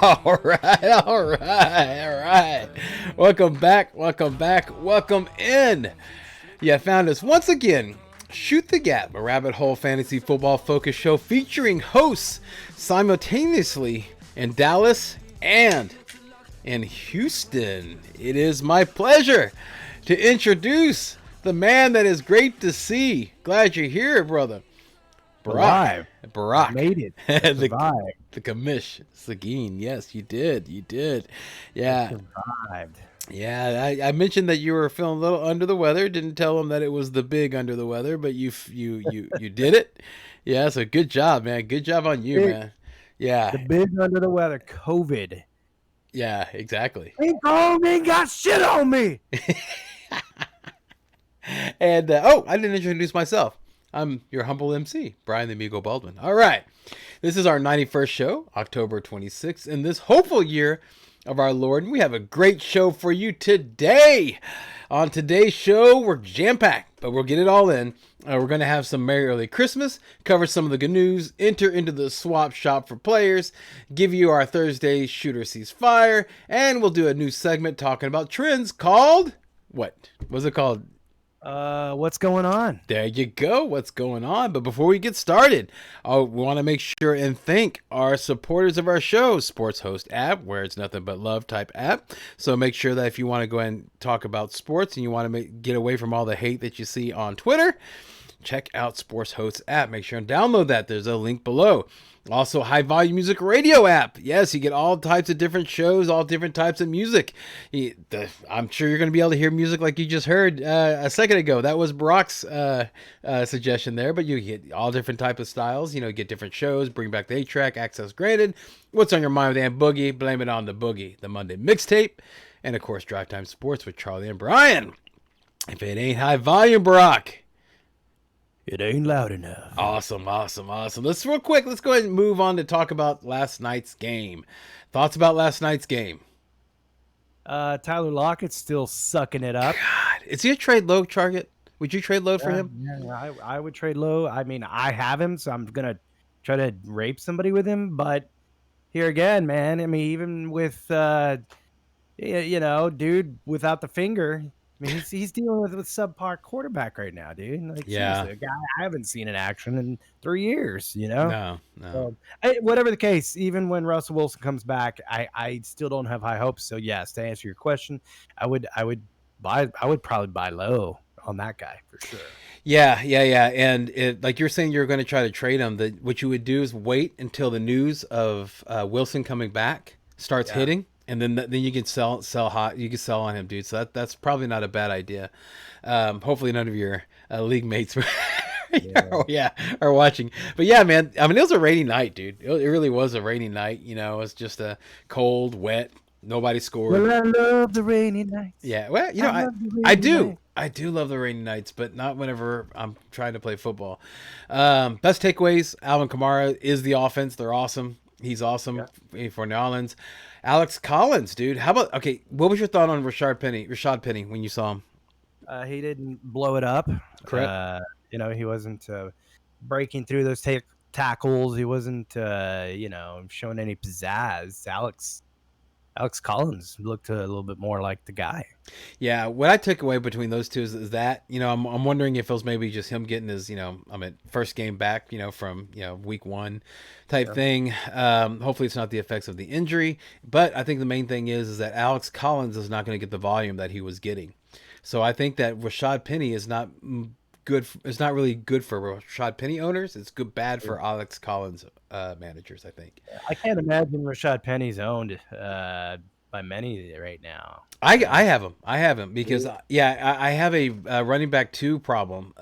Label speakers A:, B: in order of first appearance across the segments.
A: All right, all right, all right. Welcome back, welcome back, welcome in. You found us once again. Shoot the Gap, a rabbit hole fantasy football focus show featuring hosts simultaneously in Dallas and in Houston. It is my pleasure to introduce the man that is great to see. Glad you're here, brother. Barack.
B: Alive. I
A: Barack.
B: made it. I
A: the
B: survived.
A: the commish. Sagine. Yes, you did. You did.
B: I
A: Yeah.
B: survived.
A: Yeah, I mentioned that you were feeling a little under the weather. Didn't tell him that it was the big under the weather, but you did it. Yeah, so good job, man. Good job on you,
B: Big,
A: man. Yeah,
B: the big under the weather, COVID.
A: yeah, exactly.
B: Ain't got shit on me.
A: And I didn't introduce myself. I'm your humble MC, Brian the Amigo Baldwin. All right, this is our 91st show, October 26th, in this hopeful year of our Lord, and we have a great show for you today. On today's show, we're jam-packed, but we'll get it all in. We're going to have some Merry Early Christmas, cover some of the good news, enter into the swap shop for players, give you our Thursday Shooter Sees Fire, and we'll do a new segment talking about trends called... What was it called?
B: What's going on?
A: There you go. What's going on? But before we get started, we want to make sure and thank our supporters of our show, Sports Host app, where it's nothing but love type app. So make sure that if you want to go and talk about sports and you want to get away from all the hate that you see on Twitter, check out Sports Host app. Make sure and download that. There's a link below. Also, High Volume Music Radio app. Yes, you get all types of different shows, all different types of music. I'm sure you're going to be able to hear music like you just heard a second ago. That was Brock's suggestion there, but you get all different type of styles. You know, get different shows, bring back the 8-track, access granted. What's on your mind with Aunt Boogie? Blame it on the Boogie. The Monday Mixtape. And, of course, Drive Time Sports with Charlie and Brian. If it ain't high volume, Brock,
B: It ain't loud enough.
A: Awesome. Let's real quick. Let's go ahead and move on to talk about last night's game. Thoughts about last night's game?
B: Tyler Lockett's still sucking it up.
A: God, is he a trade low target? Would you trade low for him?
B: Yeah, I would trade low. I mean, I have him, so I'm gonna try to rape somebody with him. But here again, man. I mean, even with dude without the finger. I mean, he's dealing with subpar quarterback right now, dude. Like,
A: Yeah.
B: seriously, a guy I haven't seen in action in 3 years. You know.
A: No.
B: So, whatever the case, even when Russell Wilson comes back, I still don't have high hopes. So yes, to answer your question, I would probably buy low on that guy for sure.
A: Yeah. And like you're saying, you're going to try to trade him. What you would do is wait until the news of Wilson coming back starts hitting. And then you can sell hot. You can sell on him, dude. So that's probably not a bad idea. Hopefully none of your league mates are watching. But yeah, man. I mean, it was a rainy night, dude. It really was a rainy night. You know, it was just a cold, wet. Nobody scored.
B: Well, I love the rainy nights.
A: Yeah. Well, you know, I do. I do love the rainy nights, but not whenever I'm trying to play football. Best takeaways: Alvin Kamara is the offense. They're awesome. He's awesome for New Orleans. Alex Collins, dude. How about what was your thought on Rashad Penny when you saw him?
B: He didn't blow it up.
A: Correct.
B: He wasn't breaking through those tackles. He wasn't showing any pizzazz. Alex Collins looked a little bit more like the guy.
A: Yeah, what I took away between those two is that, I'm wondering if it was maybe just him getting his, first game back, from, week 1 type thing. Hopefully it's not the effects of the injury, but I think the main thing is that Alex Collins is not going to get the volume that he was getting. So I think that Rashad Penny is not good. It's not really good for Rashad Penny owners. It's bad for Alex Collins managers, I think.
B: I can't imagine Rashad Penny's owned by many right now.
A: I have him because I have a running back 2 problem.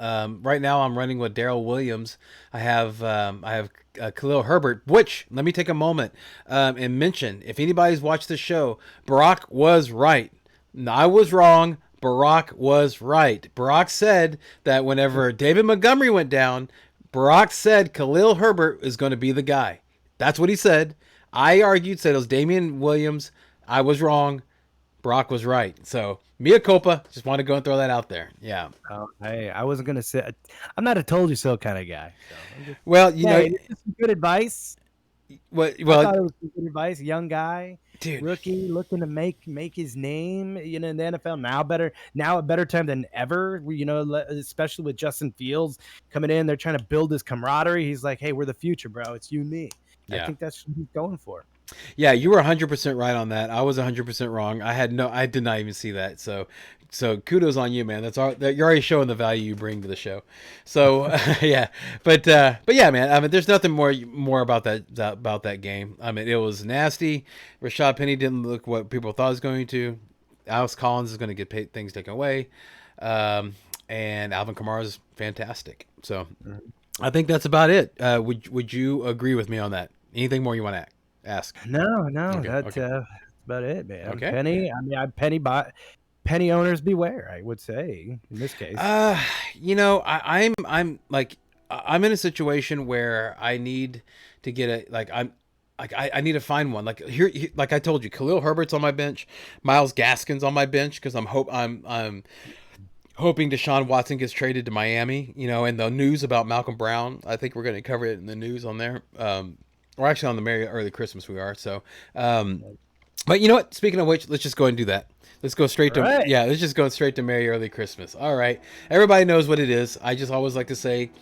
A: Right now I'm running with Darrell Williams. I have Khalil Herbert, which let me take a moment and mention, if anybody's watched the show, Barack was right. I was wrong. Barack was right. Barack said that whenever David Montgomery went down, Barack said Khalil Herbert is going to be the guy. That's what he said. I said it was Damian Williams. I was wrong. Barack was right. So, mea culpa. Just want to go and throw that out there. Yeah.
B: I wasn't going to say. I'm not a told you so kind of guy. So
A: well, you know,
B: this is good advice.
A: What?
B: I
A: Well,
B: thought it was good advice. Young guy,
A: dude.
B: rookie, looking to make his name, in the NFL. Now a better time than ever. Especially with Justin Fields coming in, they're trying to build this camaraderie. He's like, "Hey, we're the future, bro. It's you and me." I
A: Yeah.
B: think that's what he's going for.
A: Yeah, you were 100% right on that. I was 100% wrong. I did not even see that. So kudos on you, man. You're already showing the value you bring to the show. So yeah, but yeah, man. I mean, there's nothing more about that game. I mean, it was nasty. Rashad Penny didn't look what people thought he was going to. Alex Collins is going to get things taken away, and Alvin Kamara is fantastic. So I think that's about it. Would you agree with me on that? Anything more you want to ask?
B: No,
A: Okay.
B: that's
A: Okay.
B: about it, man.
A: Okay.
B: Penny, I mean, penny owners beware. I would say in this case.
A: Uh, I'm in a situation where I need to get I need to find one. Like like I told you, Khalil Herbert's on my bench, Miles Gaskin's on my bench because I'm hoping Deshaun Watson gets traded to Miami. And the news about Malcolm Brown, I think we're going to cover it in the news on there. Or actually on the Merry Early Christmas we are. So, but you know what? Speaking of which, let's just go and do that. Let's go straight
B: All
A: to
B: right.
A: let's just go straight to Merry Early Christmas. All right, everybody knows what it is. I just always like to say,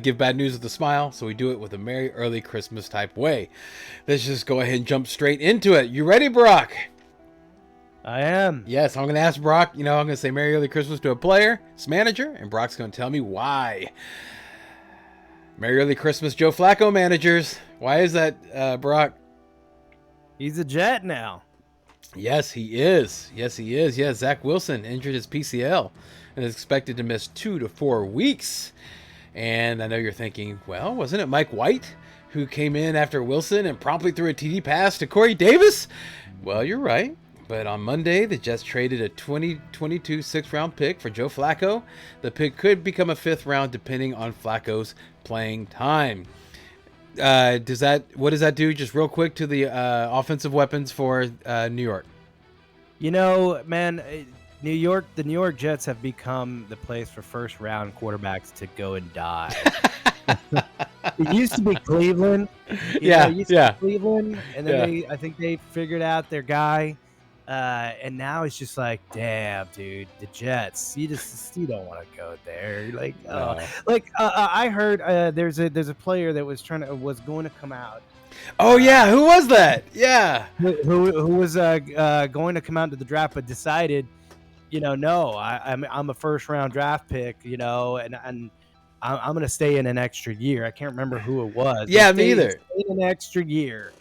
A: give bad news with a smile, so we do it with a Merry Early Christmas type way. Let's just go ahead and jump straight into it. You ready, Brock?
B: I am.
A: Yes, I'm going to ask Brock. I'm going to say Merry Early Christmas to a player, his manager, and Brock's going to tell me why. Merry Early Christmas, Joe Flacco managers. Why is that, Brock?
B: He's a Jet now.
A: Yes, he is. Yes, he is. Yes, Zach Wilson injured his PCL and is expected to miss 2 to 4 weeks. And I know you're thinking, well, wasn't it Mike White who came in after Wilson and promptly threw a TD pass to Corey Davis? Well, you're right. But on Monday, the Jets traded a 2022 6th-round pick for Joe Flacco. The pick could become a 5th round depending on Flacco's playing time. What does that do? Just real quick to the offensive weapons for New York.
B: Man, the New York Jets have become the place for first-round quarterbacks to go and die. It used to be Cleveland. Cleveland, and then I think they figured out their guy. And now it's just like, damn, dude, the Jets. You don't want to go there. I heard there's a player that was going to come out.
A: Oh yeah, who was that? Yeah,
B: who was going to come out to the draft, but decided, no, I'm a first round draft pick, and I'm going to stay in an extra year. I can't remember who it was.
A: Yeah, me either.
B: Stay an extra year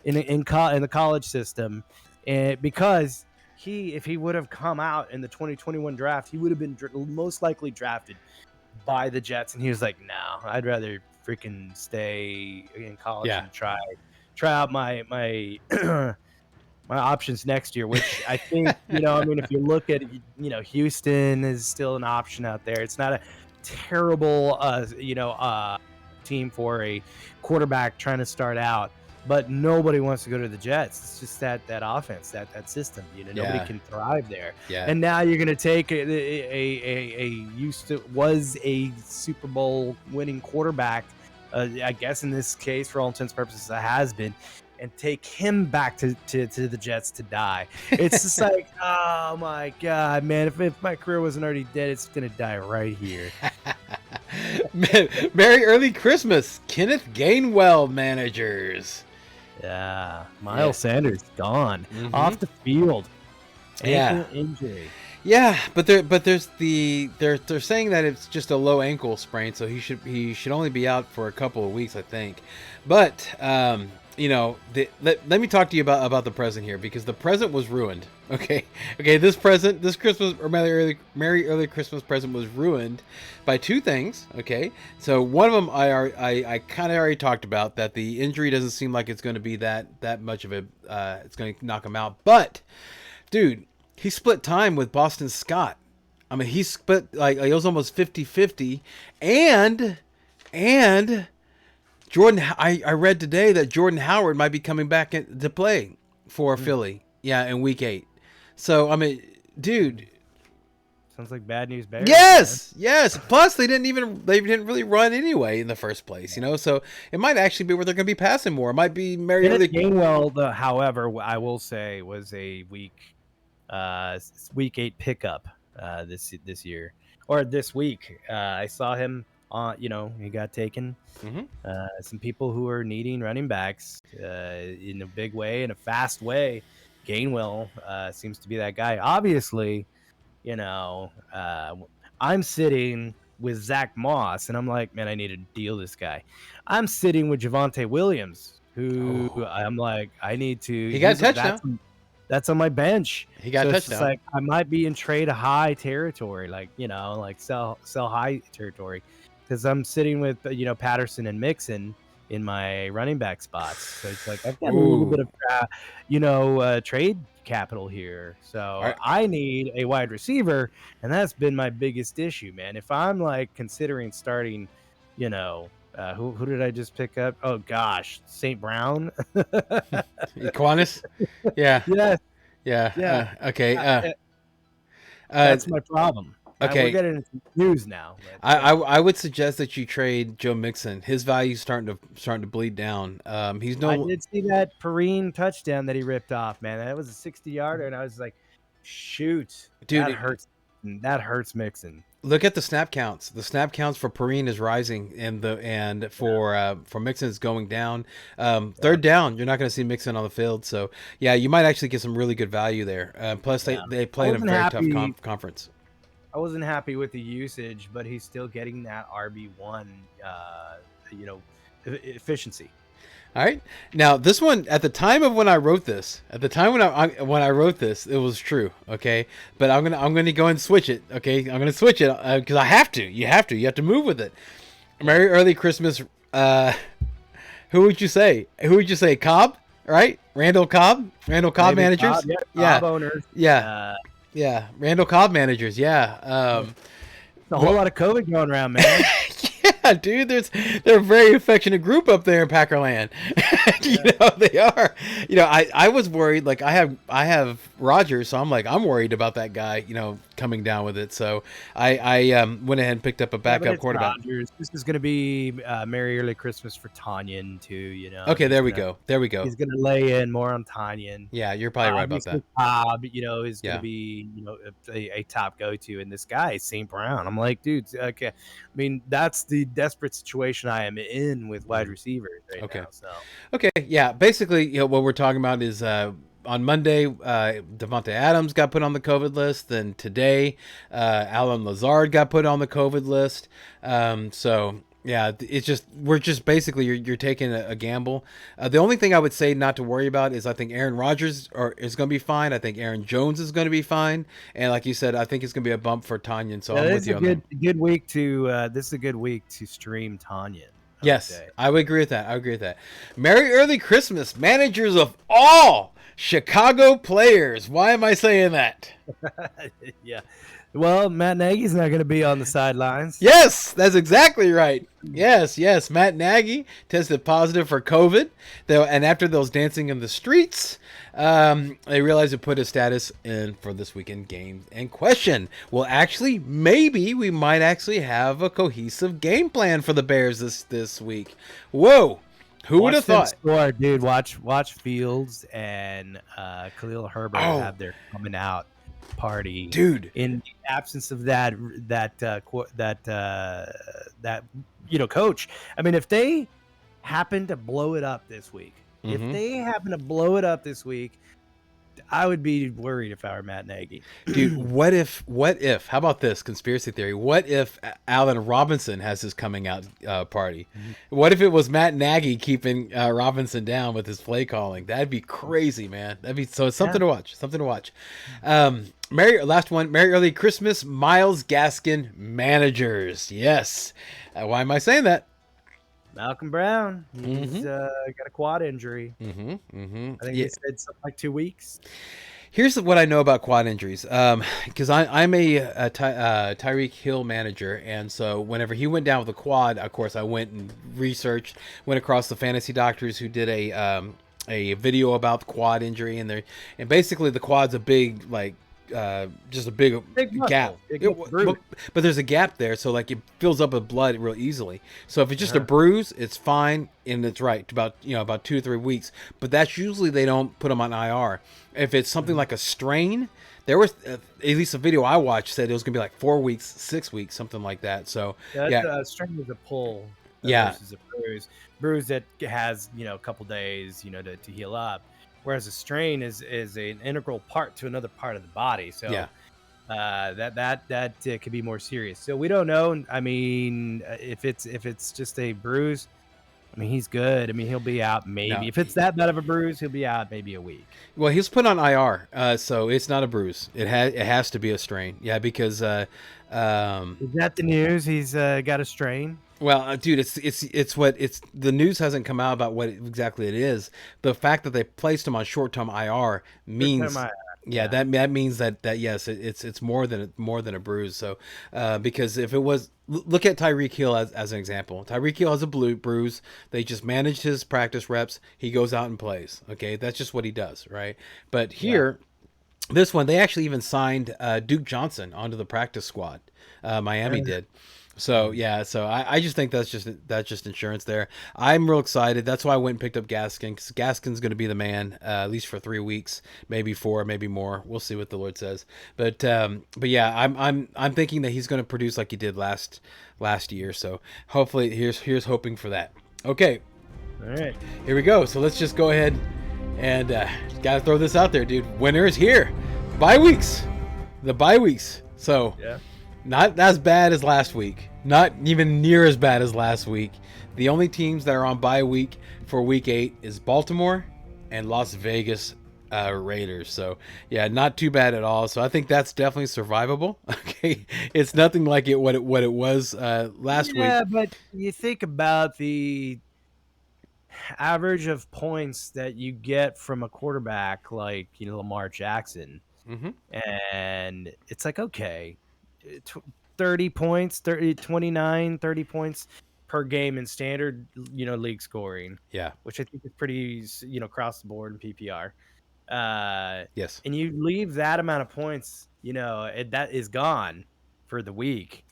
B: in the college system. And because if he would have come out in the 2021 draft, he would have been most likely drafted by the Jets. And he was like, no, I'd rather freaking stay in college and try out my my options next year, which I think, if you look at, Houston is still an option out there. It's not a terrible, team for a quarterback trying to start out. But nobody wants to go to the Jets. It's just that offense, that system. Nobody can thrive there.
A: Yeah.
B: And now you're going to take was a Super Bowl winning quarterback, I guess in this case, for all intents and purposes, it has been, and take him back to the Jets to die. It's just like, oh my God, man! If my career wasn't already dead, it's going to die right here.
A: Merry Early Christmas, Kenneth Gainwell managers.
B: Yeah, Miles Sanders gone off the field. Ankle injury.
A: Yeah, but they're saying that it's just a low ankle sprain, so he should only be out for a couple of weeks, I think. But let me talk to you about the present here, because the present was ruined. Okay, this Christmas, or Merry Early Christmas present was ruined by two things. Okay, so one of them I kind of already talked about, that the injury doesn't seem like it's going to be that much of a it's going to knock him out. But dude, he split time with Boston Scott. I mean, he split it was almost 50-50, and Jordan. I read today that Jordan Howard might be coming back to play for Philly. Yeah, in Week 8. So I mean, dude,
B: Sounds like bad news bears.
A: Yes, yes. Plus, they didn't really run anyway in the first place, So it might actually be where they're going to be passing more. It might be
B: Kenneth Gainwell, however, I will say was a week 8 pickup this year or this week. I saw him on. He got taken.
A: Mm-hmm.
B: Some people who are needing running backs in a big way, in a fast way. Gainwell seems to be that guy. Obviously, I'm sitting with Zach Moss, and I'm like, man, I need to deal this guy. I'm sitting with Javonte Williams, who I'm like, I need to.
A: He got a touchdown.
B: That's on my bench.
A: He got a touchdown.
B: Like I might be in trade high territory, like sell high territory, because I'm sitting with Patterson and Mixon in my running back spots. So it's like I've got a little bit of trade capital here. So I need a wide receiver, and that's been my biggest issue, man. If I'm like considering starting, who did I just pick up? Oh gosh, St. Brown.
A: Equanus? Yeah.
B: Yes.
A: Yeah. Okay.
B: That's my problem.
A: Okay.
B: We're getting into news now.
A: I would suggest that you trade Joe Mixon. His value's starting to bleed down. I
B: did see that Perrine touchdown that he ripped off, man. That was a 60-yarder, and I was like, shoot, dude, that hurts. That hurts Mixon.
A: Look at the snap counts. The snap counts for Perrine is rising, and for Mixon is going down. Third down, you're not going to see Mixon on the field. So yeah, you might actually get some really good value there. Plus, they play in a very tough conference.
B: I wasn't happy with the usage, but he's still getting that RB1, efficiency.
A: All right. Now, this one, at the time of when I wrote this, it was true. Okay, but I'm gonna go and switch it. Okay, I'm gonna switch it because I have to. You have to move with it. Merry early Christmas. Who would you say? Cobb, right? Randall Cobb managers.
B: Cobb, Cobb owners.
A: Yeah. Yeah, Randall Cobb managers. Yeah,
B: a whole lot of COVID going around, man.
A: Yeah, dude, they're a very affectionate group up there in Packerland. They are. I was worried. Like I have Rodgers, so I'm worried about that guy. Coming down with it. So I went ahead and picked up a backup quarterback.
B: Rodgers. This is going to be Merry Early Christmas for Tanyan too.
A: Okay, there we go. He's
B: going to lay in more on Tanyan.
A: Yeah, you're probably right about that.
B: Cobb, is going to be a top go-to, and this guy St. Brown. I'm like, dude, okay. I mean, that's the desperate situation I am in with wide receivers right now. So.
A: Okay, yeah. Basically, what we're talking about is on Monday, Devontae Adams got put on the COVID list. Then today, Alan Lazard got put on the COVID list. So yeah, we're just basically you're taking a gamble. The only thing I would say not to worry about is I think Aaron Rodgers is going to be fine. I think Aaron Jones is going to be fine. And like you said, I think it's going to be a bump for Tanyan. So I'm with you on that.
B: Good week to this is a good week to stream Tanyan.
A: Yes, I would agree with that. Merry early Christmas, managers of all Chicago players. Why am I saying that?
B: Yeah. Well, Matt Nagy's not going to be on the sidelines.
A: Yes, that's exactly right. Yes. Matt Nagy tested positive for COVID. And after those dancing in the streets, they realized it put his status in for this weekend game in question. Well, actually, maybe we might actually have a cohesive game plan for the Bears this week. Whoa. Who would have thought?
B: Score, dude, watch Fields and Khalil Herbert have their coming out party,
A: dude.
B: In the absence of that coach. I mean, if they happen to blow it up this week, I would be worried if I were Matt Nagy.
A: Dude, what if? How about this conspiracy theory? What if Allen Robinson has his coming out party? What if it was Matt Nagy keeping Robinson down with his play calling? That'd be crazy, man. It's something to watch. Merry early Christmas, Myles Gaskin managers. Yes. Why am I saying that?
B: Malcolm Brown. He's got a quad injury. I think he said something like 2 weeks.
A: Here's what I know about quad injuries. Because I'm a Tyreek Hill manager, and so whenever he went down with a quad, of course, I went and went across the fantasy doctors who did a video about the quad injury, and basically the quad's a big just a big
B: Big
A: gap.
B: muscle, big muscle bruise.
A: But there's a gap there, so like it fills up with blood real easily. So if it's just a
B: Uh-huh.
A: bruise, it's fine and it's right about about 2 to 3 weeks. But that's usually they don't put them on IR. If it's something like a strain, there was at least a video I watched said it was gonna be like 4 weeks, 6 weeks, something like that. So
B: Yeah,
A: yeah,
B: that's a strain is a pull
A: yeah,
B: versus a bruise. Bruise that has a couple days to heal up, whereas a strain is an integral part to another part of the body.
A: yeah.
B: So that could be more serious. So we don't know. I mean, if it's just a bruise, I mean he's good. I mean he'll be out maybe
A: No,
B: if it's that bad of a bruise, he'll be out maybe a week.
A: well, he was put on IR, so it's not a bruise. It has to be a strain. Yeah, because
B: Is that the news? He's got a strain.
A: well, dude, it's the news hasn't come out about what exactly it is. The fact that they placed him on short-term IR
B: First time
A: means, yeah,
B: yeah.
A: that means that yes, it's more than a bruise. So, because if it was, look at Tyreek Hill as an example. Tyreek Hill has a bruise. They just managed his practice reps. He goes out and plays. Okay, that's just what he does, right? But
B: Yeah.
A: here, this one, they actually even signed Duke Johnson onto the practice squad. Miami did. So yeah, so I just think that's just insurance there. I'm real excited. That's why I went and picked up Gaskin, because Gaskin's going to be the man, at least for 3 weeks, maybe 4, maybe more. We'll see what the Lord says. But yeah, I'm thinking that he's going to produce like he did last year. So hopefully, here's hoping for that. Okay,
B: All right.
A: here we go. So let's just go ahead and gotta throw this out there, dude. Winter is here. Bye weeks, the bye weeks. So.
B: Yeah.
A: Not as bad as last week. Not even near as bad as last week. The only teams that are on bye week for week 8 is Baltimore and Las Vegas Raiders. So, yeah, not too bad at all. So, I think that's definitely survivable. Okay. It's nothing like what it was last week.
B: Yeah, but you think about the average of points that you get from a quarterback like Lamar Jackson,
A: Mm-hmm.
B: and it's like, okay, 30 points, 30, 29, 30 points per game in standard league scoring,
A: Yeah.
B: which I think is pretty across the board in PPR. uh
A: Yes.
B: and you leave that amount of points, that is gone for the week.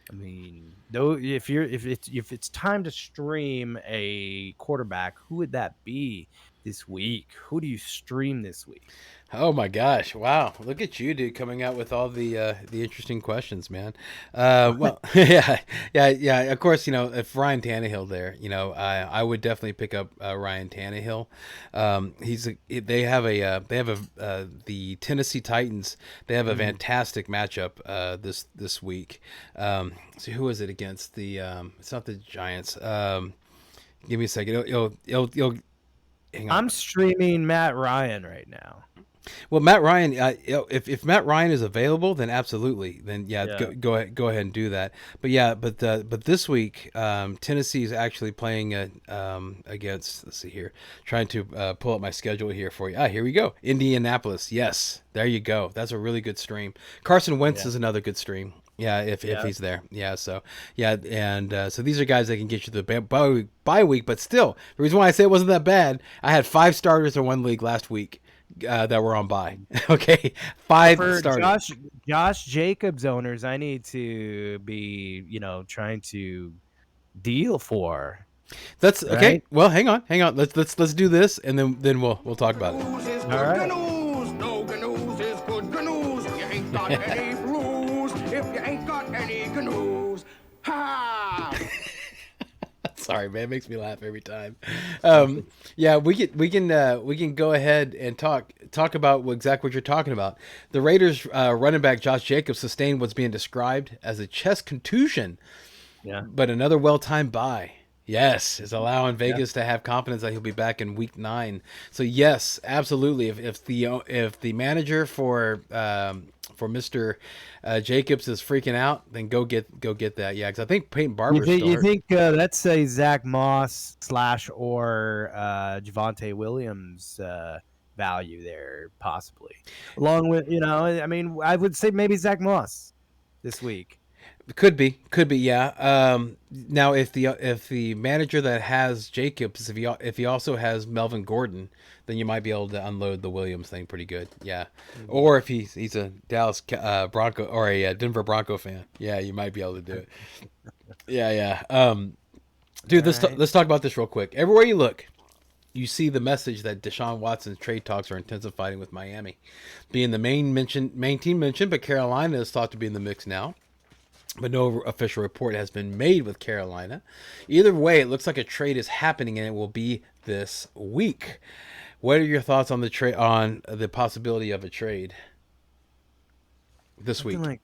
B: I mean, though, if it's time to stream a quarterback, who would that be this week? Who do you stream this week?
A: Oh my gosh! Wow, look at you, dude, coming out with all the interesting questions, man. Well, yeah, yeah, yeah. Of course, if Ryan Tannehill there, I would definitely pick up Ryan Tannehill. They have the Tennessee Titans. They have a fantastic matchup this week. So who is it against? It's not the Giants. Give me a second. You'll hang on.
B: I'm streaming Matt Ryan right now.
A: Well, Matt Ryan, if Matt Ryan is available, then absolutely, then yeah,
B: Yeah.
A: go ahead and do that. But yeah, but this week, Tennessee is actually playing against. Let's see here, trying to pull up my schedule here for you. Here we go. Indianapolis. Yes, there you go. That's a really good stream. Carson Wentz
B: Yeah.
A: is another good stream. Yeah, if
B: Yeah.
A: he's there. Yeah, so yeah, and so these are guys that can get you the bye week, but still, the reason why I say it wasn't that bad, I had 5 starters in one league last week that were on bye. Okay, 5
B: For
A: starters.
B: Josh Jacobs owners, I need to be, trying to deal for,
A: That's okay.
B: right?
A: Well, hang on. Let's do this, and then we'll talk about
C: News is
B: All
C: good
B: right.
C: news. No news is good news. You ain't got any blues if you ain't got any news. Ha!
A: Sorry, man. It makes me laugh every time. Yeah, we can go ahead and talk about exactly what you're talking about. The Raiders running back Josh Jacobs sustained what's being described as a chest contusion,
B: Yeah.
A: but another well-timed bye. Yes, is allowing
B: Yeah.
A: Vegas to have confidence that he'll be back in week 9. So yes, absolutely. If the manager for Mr. Jacobs is freaking out, then go get that. Yeah, because I think Peyton Barber's still
B: You
A: hurt.
B: think let's say Zach Moss / or Javonte Williams value there possibly, along with I mean I would say maybe Zach Moss this week.
A: Could be, yeah. Now if the manager that has Jacobs, if he also has Melvin Gordon, then you might be able to unload the Williams thing pretty good, yeah.
B: Mhm.
A: Or if he's a Dallas Bronco or a Denver Bronco fan, yeah, you might be able to do it. Yeah, yeah.
B: All
A: Dude,
B: right.
A: let's talk about this real quick. Everywhere you look, you see the message that Deshaun Watson's trade talks are intensifying with Miami, being the main team mentioned, but Carolina is thought to be in the mix now. But no official report has been made with Carolina. Either way, it looks like a trade is happening, and it will be this week. What are your thoughts on the possibility of a trade this
B: Something
A: week?
B: like,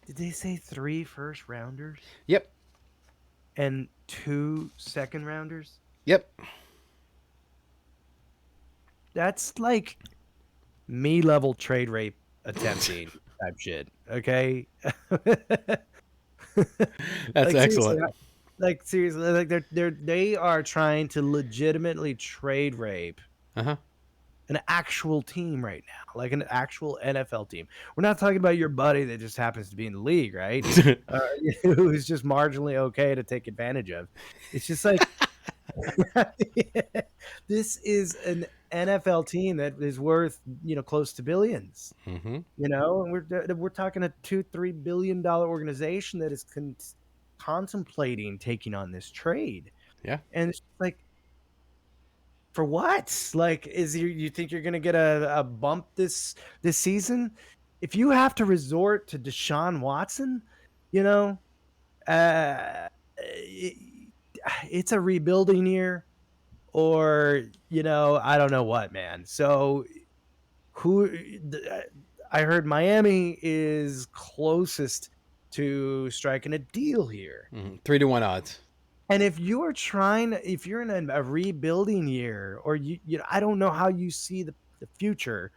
B: did they say 3 first rounders
A: Yep,
B: and 2 second rounders?
A: yep.
B: That's like me level trade rape attempting type shit. Okay.
A: That's
B: Like seriously,
A: excellent.
B: like they are trying to legitimately trade rape
A: Uh huh.
B: an actual team right now, like an actual NFL team. We're not talking about your buddy that just happens to be in the league, right? Uh, who's just marginally okay to take advantage of. It's just like this is an NFL team that is worth, close to billions.
A: Mm-hmm.
B: And we're talking a $2-3 billion organization that is contemplating taking on this trade,
A: Yeah.
B: and it's like, for what? Like, you think you're gonna get a bump this season? If you have to resort to Deshaun Watson, you know, it, it's a rebuilding year, or I don't know what, man. So who I heard Miami is closest to striking a deal here.
A: 3 to 1 odds.
B: And if you're in a rebuilding year, or I don't know how you see the future,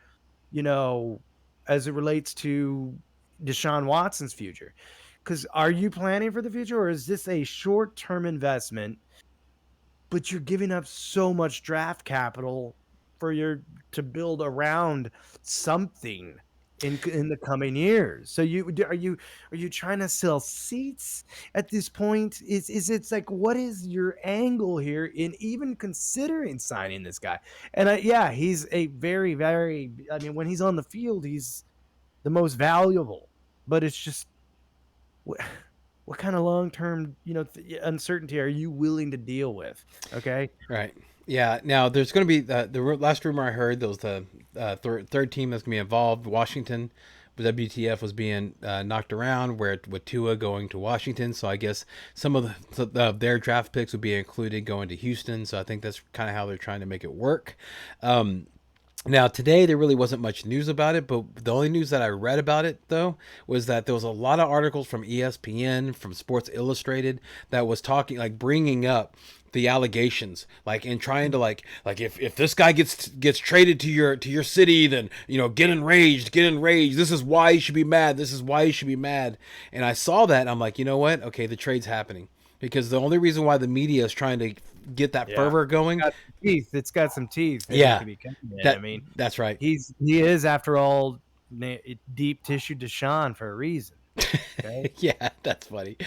B: you know, as it relates to Deshaun Watson's future. Because are you planning for the future, or is this a short term investment, but you're giving up so much draft capital for your to build around something in the coming years? So are you trying to sell seats at this point? Is it's like, what is your angle here in even considering signing this guy? And yeah, he's a very, very, I mean, when he's on the field, he's the most valuable. But it's just, what, what kind of long term, uncertainty are you willing to deal with? Okay.
A: Right. Yeah. Now there's going to be last rumor I heard, there was the third team that's going to be involved. Washington, WTF was being knocked around, where with Tua going to Washington. So I guess some of their draft picks would be included going to Houston. So I think that's kind of how they're trying to make it work. Now, today there really wasn't much news about it, but the only news that I read about it, though, was that there was a lot of articles from ESPN, from Sports Illustrated, that was talking, like bringing up the allegations, like, and trying to like if this guy gets traded to your city, then get enraged. This is why you should be mad. This is why you should be mad. And I saw that, and I'm like, you know what? Okay, the trade's happening, because the only reason why the media is trying to get that
B: Yeah.
A: fervor going.
B: Got some teeth. It's got some teeth that he
A: Yeah,
B: could be coming in. I
A: that
B: mean,
A: that's right.
B: he is, after all, deep tissue Deshaun for a reason. Okay.
A: Yeah, that's funny.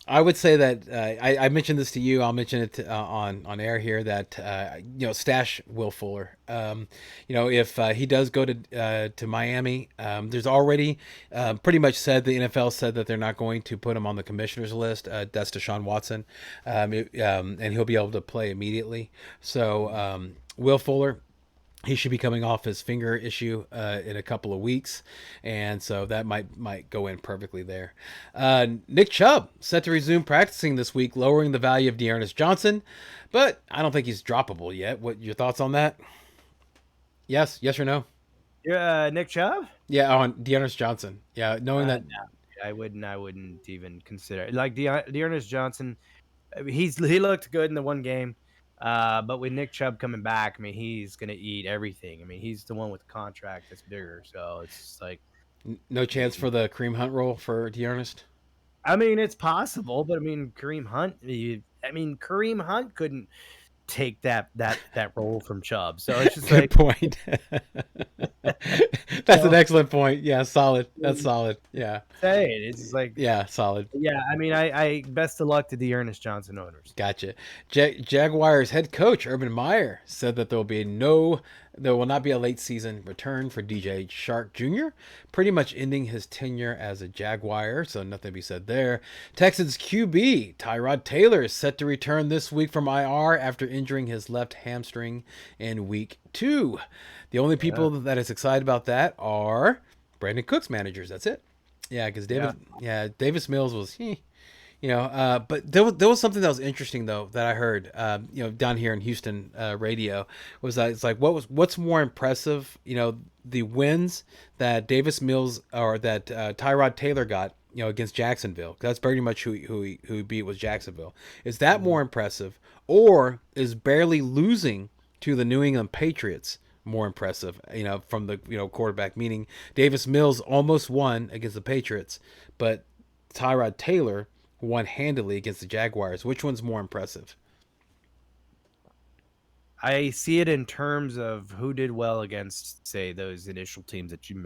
A: I would say that I mentioned this to you. I'll mention it on air here, that stash Will Fuller. If he does go to Miami, there's already pretty much said, the NFL said that they're not going to put him on the commissioner's list. That's Deshaun Watson, and he'll be able to play immediately. So Will Fuller, he should be coming off his finger issue in a couple of weeks, and so that might go in perfectly there. Nick Chubb set to resume practicing this week, lowering the value of Dearness Johnson, but I don't think he's droppable yet. What your thoughts on that? Yes or no?
B: Yeah, Nick Chubb.
A: Yeah, on Dearness Johnson. Yeah, knowing that.
B: No, I wouldn't even consider it. Like Dearness Johnson. He looked good in the one game, but with Nick Chubb coming back, I mean, he's gonna eat everything. I mean, he's the one with the contract that's bigger, so it's just like,
A: No chance for the Kareem Hunt role for Dearness.
B: I mean, it's possible, but I mean, Kareem Hunt couldn't. take that role from Chubb. So it's just
A: Good
B: like,
A: point. That's
B: So-
A: an excellent point. Yeah, solid. That's solid. Yeah,
B: say it. It's just like,
A: yeah, solid.
B: yeah. I mean, I best of luck to the Ernest Johnson owners.
A: Gotcha. Jaguars head coach Urban Meyer said that there will not be a late season return for DJ Shark Jr., pretty much ending his tenure as a Jaguar, so nothing to be said there. Texans QB Tyrod Taylor is set to return this week from IR after injuring his left hamstring in week 2. The only people that is excited about that are Brandon Cook's managers. That's it. Yeah, because Davis Mills was but there was something that was interesting though that I heard down here in Houston radio was that it's like what's more impressive, the wins that Davis Mills or that Tyrod Taylor got against Jacksonville. That's pretty much who he beat was Jacksonville. Is that more impressive, or is barely losing to the New England Patriots more impressive, from the quarterback, meaning Davis Mills almost won against the Patriots, but Tyrod Taylor won handily against the Jaguars. Which one's more impressive?
B: I see it in terms of who did well against, say, those initial teams that you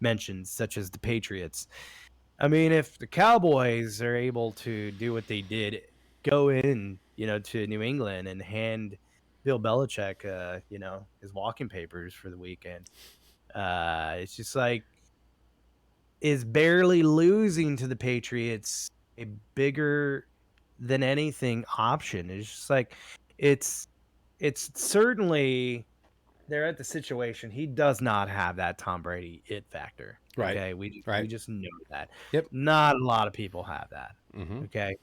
B: mentioned, such as the Patriots. I mean, if the Cowboys are able to do what they did, go in, to New England and hand Bill Belichick, his walking papers for the weekend, it's just like, is barely losing to the Patriots a bigger than anything option? It's just like, it's certainly they're at the situation. He does not have that Tom Brady it factor.
A: Right.
B: Okay. We just know that.
A: Yep.
B: Not a lot of people have that.
A: Mm-hmm.
B: Okay.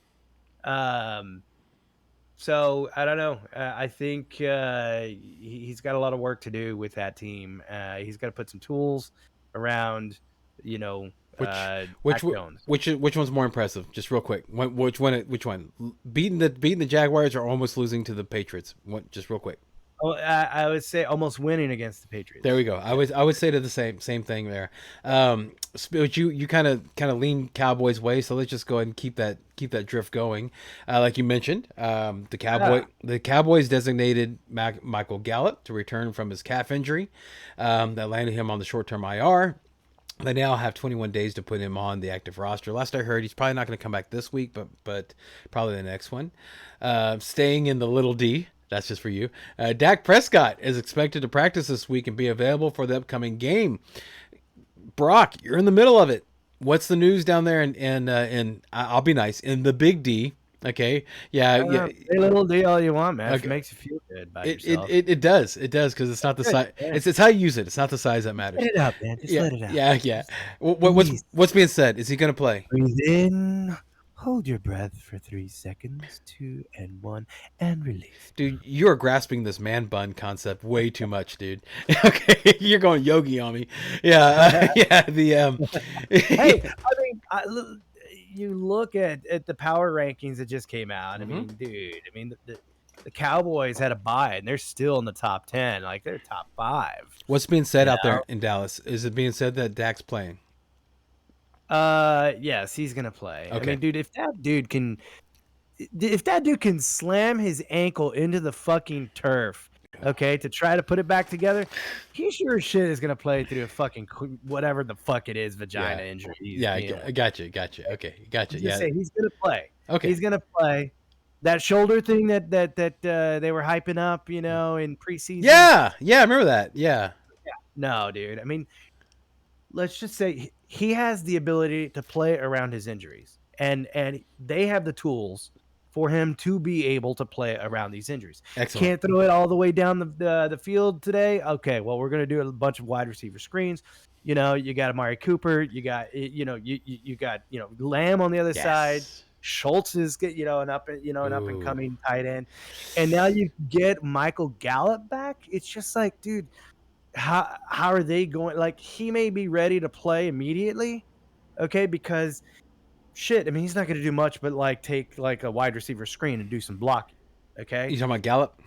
B: So I don't know. I think he's got a lot of work to do with that team. He's got to put some tools around,
A: Which
B: Jones.
A: which one's more impressive? Just real quick. Which one? Beating the Jaguars or almost losing to the Patriots? Just real quick.
B: Oh, I would say almost winning against the Patriots.
A: There we go. I would say to the same thing there. But you kind of lean Cowboys way, so let's just go ahead and keep that drift going. Like you mentioned, the Cowboys designated Michael Gallup to return from his calf injury that landed him on the short-term IR. They now have 21 days to put him on the active roster. Last I heard, he's probably not going to come back this week, but probably the next one. Staying in the little D, that's just for you. Dak Prescott is expected to practice this week and be available for the upcoming game. Brock, you're in the middle of it. What's the news down there in I'll be nice, in the Big D? Okay. Yeah.
B: Say little D all you want, man.
A: Okay.
B: If it makes you feel good by yourself.
A: It does because it's not the size. It's how you use it. It's not the size that matters.
B: Let it out, man. Just let it out.
A: Yeah. What's being said? Is he going to play?
B: Breathe in. Hold your breath for 3 seconds. 2 and 1 and release.
A: Dude, you are grasping this man bun concept way too much, dude. Okay, you're going yogi on me. Yeah,
B: Hey, I mean, you look at the power rankings that just came out. I mean, dude. I mean, the Cowboys had a bye, and they're still in the top 10. Like, they're top 5.
A: What's being said out there in Dallas? Is it being said that Dak's playing?
B: Yes, he's gonna play.
A: Okay.
B: I mean, dude, if that dude can slam his ankle into the fucking turf, okay, to try to put it back together, he sure as shit is gonna play through a fucking whatever the fuck it is, vagina injury.
A: I got you. Okay, gotcha. Yeah,
B: he's gonna play.
A: Okay,
B: he's gonna play. That shoulder thing that they were hyping up, in preseason.
A: Yeah, I remember that. Yeah.
B: No, dude. I mean, let's just say he has the ability to play around his injuries, and they have the tools for him to be able to play around these injuries.
A: Excellent.
B: Can't throw it all the way down the field today. Okay, well, we're gonna do a bunch of wide receiver screens. You got Amari Cooper. You got you got Lamb on the other side. Schultz is an up and coming tight end, and now you get Michael Gallup back. It's just like, dude, how are they going? Like, he may be ready to play immediately, okay? Because shit, I mean, he's not going to do much but like take like a wide receiver screen and do some blocking, okay?
A: You talking about Gallup?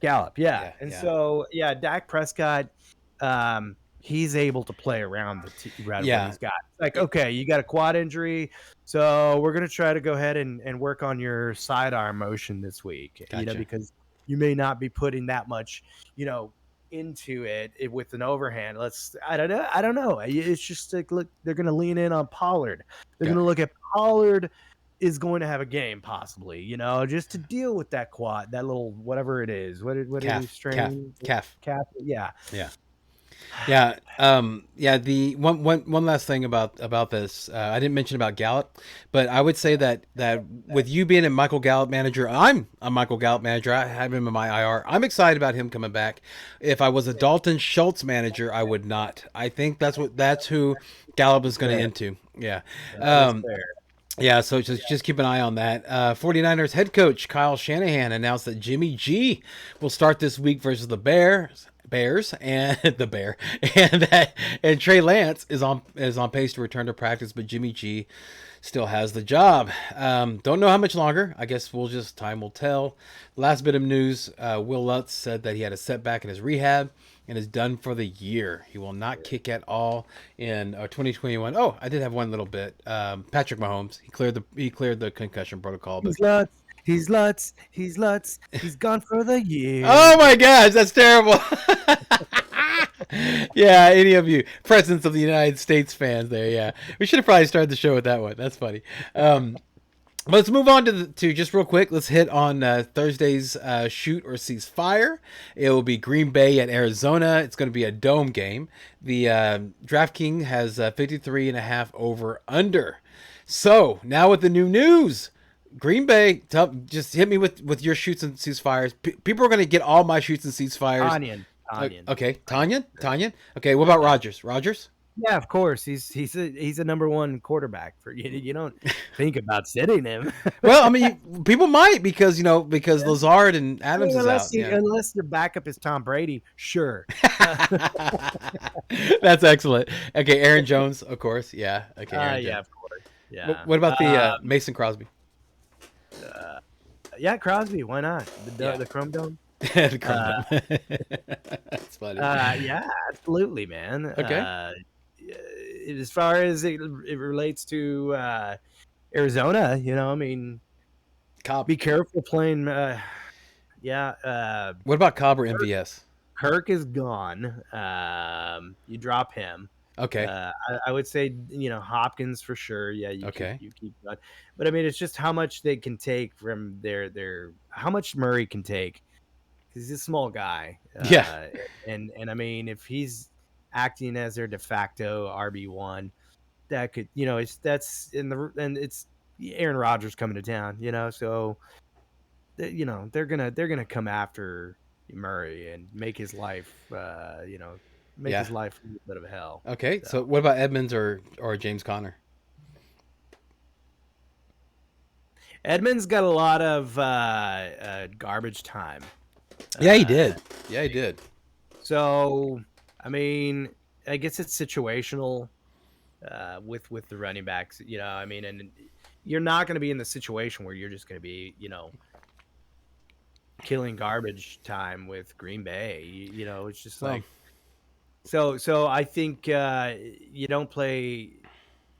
B: Gallup, yeah. So Dak Prescott, he's able to play around what he's got. Like, okay, you got a quad injury, so we're gonna try to go ahead and work on your sidearm motion this week.
A: Gotcha.
B: Because you may not be putting that much, into it with an overhand. I don't know. I don't know. It's just like, look, they're going to lean in on Pollard. They're going
A: Okay.
B: to look at Pollard is going to have a game possibly, just to deal with that quad, that little whatever it is. What did he strain?
A: Calf.
B: Yeah.
A: Yeah. Yeah, yeah. The one last thing about this, I didn't mention about Gallup, but I would say that with you being a Michael Gallup manager, I'm a Michael Gallup manager. I have him in my IR. I'm excited about him coming back. If I was a Dalton Schultz manager, I would not. I think that's who Gallup is going to into. Yeah.
B: That is
A: Um,
B: fair.
A: yeah, so just keep an eye on that. 49ers head coach Kyle Shanahan announced that Jimmy G will start this week versus the Bears and the Bear, and Trey Lance is on pace to return to practice, but Jimmy G still has the job. Don't know how much longer. I guess time will tell. Last bit of news: Will Lutz said that he had a setback in his rehab and is done for the year. He will not kick at all in 2021. Oh, I did have one little bit. Patrick Mahomes, he cleared the concussion protocol, but
B: He's Lutz. He's Lutz. He's Lutz. He's gone for the year.
A: oh my gosh, that's terrible. Yeah, any of you presidents of the United States fans there, yeah. We should have probably started the show with that one. That's funny. But let's move on to just real quick. Let's hit on Thursday's shoot or cease fire. It will be Green Bay at Arizona. It's going to be a dome game. The DraftKings has 53.5 over under. So now with the new news, Green Bay, just hit me with your shoots and cease fires. People are going to get all my shoots and cease fires.
B: Tanyan.
A: Okay, Tanyan. Okay, what about Rodgers? Rodgers?
B: Yeah, of course. He's a number one quarterback for you. You don't think about sitting him.
A: Well, I mean, people might because Lazard and Adams is out.
B: Unless your backup is Tom Brady, sure.
A: That's excellent. Okay, Aaron Jones, of course. Yeah. Okay. Aaron
B: Yeah,
A: Jones.
B: of course. Yeah.
A: What about the Mason Crosby?
B: Yeah, Crosby. Why not?
A: Yeah.
B: The Chrome Dome.
A: The Crumb. That's funny.
B: Yeah, absolutely, man.
A: Okay.
B: As far as it relates to Arizona, I mean,
A: Cobb.
B: be careful playing.
A: What about Cobb or MVS?
B: Kirk is gone. You drop him.
A: Okay.
B: I would say Hopkins for sure. Yeah, you keep going. But I mean, it's just how much they can take from their how much Murray can take, because he's a small guy.
A: Yeah.
B: And I mean, if he's acting as their de facto RB1, that could it's Aaron Rodgers coming to town. So they're gonna come after Murray and make his life his life a little bit of hell.
A: Okay, so what about Edmonds or James Conner?
B: Edmonds got a lot of garbage time.
A: Yeah, he did. Yeah, he did.
B: So, I mean, I guess it's situational with the running backs. I mean, and you're not going to be in the situation where you're just going to be, killing garbage time with Green Bay. It's just like so. I think you don't play.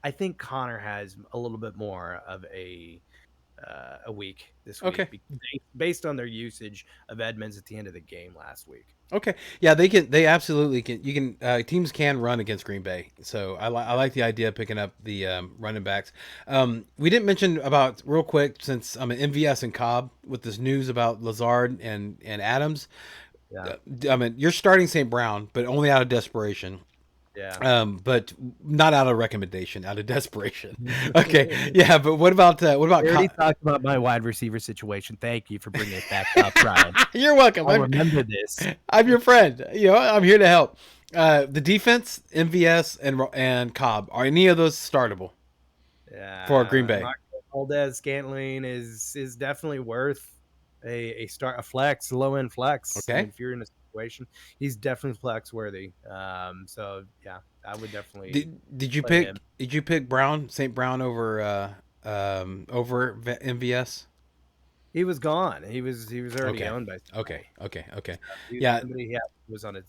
B: I think Connor has a little bit more of a week this week,
A: Okay,
B: based on their usage of Edmonds at the end of the game last week.
A: Okay, yeah, they absolutely can. You can teams can run against Green Bay, so I like the idea of picking up the running backs. We didn't mention about real quick, since I'm an MVS and Cobb with this news about Lazard and Adams.
B: Yeah.
A: I mean, you're starting St. Brown, but only out of desperation.
B: Yeah.
A: But not out of recommendation, out of desperation. Okay. Yeah, but what about
B: We already talked about my wide receiver situation. Thank you for bringing it back up, Brian.
A: You're welcome.
B: I remember this.
A: I'm your friend. I'm here to help. The defense, MVS and Cobb, are any of those startable?
B: Yeah.
A: For Green Bay.
B: Valdez Scantling is definitely worth a flex, low end flex.
A: Okay.
B: If you're in a situation, he's definitely flex worthy. So yeah, I would definitely.
A: Did you pick him. Did you pick St. Brown over MVS?
B: He was gone. He was already owned by.
A: Okay.
B: Somebody
A: Yeah.
B: Somebody was on